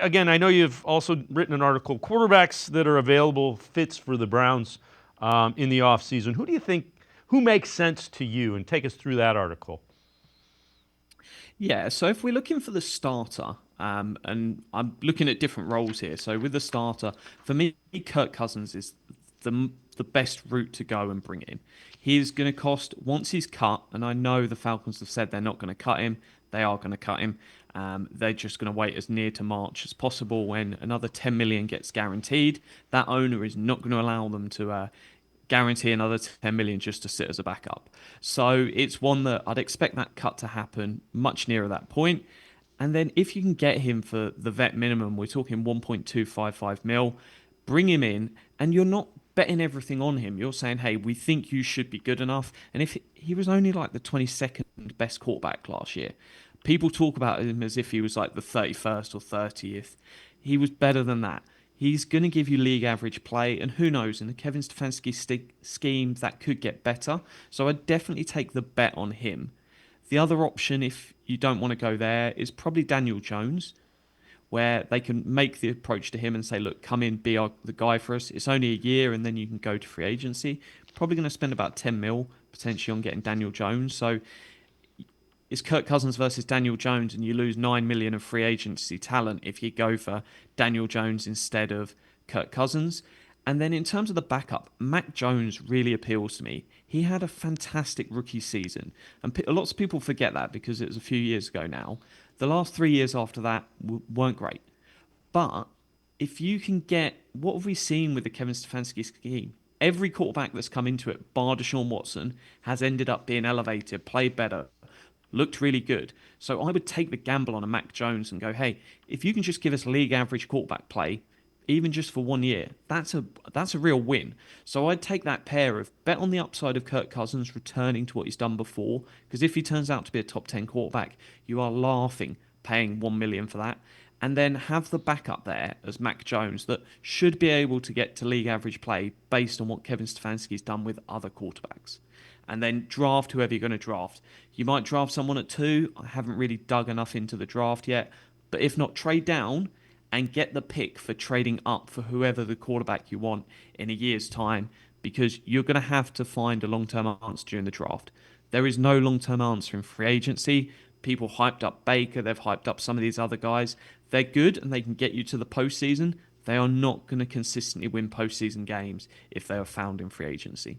again, I know you've also written an article, quarterbacks that are available fits for the Browns in the offseason. Who do you think, who makes sense to you? And take us through that article. Yeah, so if we're looking for the starter, and I'm looking at different roles here. So with the starter, for me, Kirk Cousins is the best route to go and bring in. He's going to cost once he's cut, and I know the Falcons have said they're not going to cut him. They are going to cut him. They're just going to wait as near to March as possible when another 10 million gets guaranteed. That owner is not going to allow them to guarantee another 10 million just to sit as a backup. So it's one that I'd expect that cut to happen much nearer that point. And then if you can get him for the vet minimum, we're talking 1.255 mil, bring him in, and you're not betting everything on him. You're saying, hey, we think you should be good enough. And if he was only like the 22nd best quarterback last year, people talk about him as if he was like the 31st or 30th. He was better than that. He's going to give you league average play, and who knows, in the Kevin Stefanski scheme, that could get better. So I'd definitely take the bet on him. The other option, if you don't want to go there, is probably Daniel Jones, where they can make the approach to him and say, look, come in, be the guy for us. It's only a year, and then you can go to free agency. Probably going to spend about 10 mil potentially on getting Daniel Jones. So it's Kirk Cousins versus Daniel Jones, and you lose 9 million of free agency talent if you go for Daniel Jones instead of Kirk Cousins. And then in terms of the backup, Mac Jones really appeals to me. He had a fantastic rookie season, and lots of people forget that because it was a few years ago now. The last 3 years after that weren't great. But if you can get, what have we seen with the Kevin Stefanski scheme? Every quarterback that's come into it, bar Deshaun Watson, has ended up being elevated, played better, looked really good. So I would take the gamble on a Mac Jones and go, hey, if you can just give us league average quarterback play, even just for 1 year, that's a real win. So I'd take that pair of bet on the upside of Kirk Cousins returning to what he's done before, because if he turns out to be a top 10 quarterback, you are laughing paying 1 million for that. And then have the backup there as Mac Jones that should be able to get to league average play based on what Kevin Stefanski's done with other quarterbacks, and then draft whoever you're going to draft. You might draft someone at two. I haven't really dug enough into the draft yet. But if not, trade down and get the pick for trading up for whoever the quarterback you want in a year's time, because you're going to have to find a long term answer during the draft. There is no long term answer in free agency. People hyped up Baker, they've hyped up some of these other guys. They're good and they can get you to the postseason. They are not going to consistently win postseason games if they are found in free agency.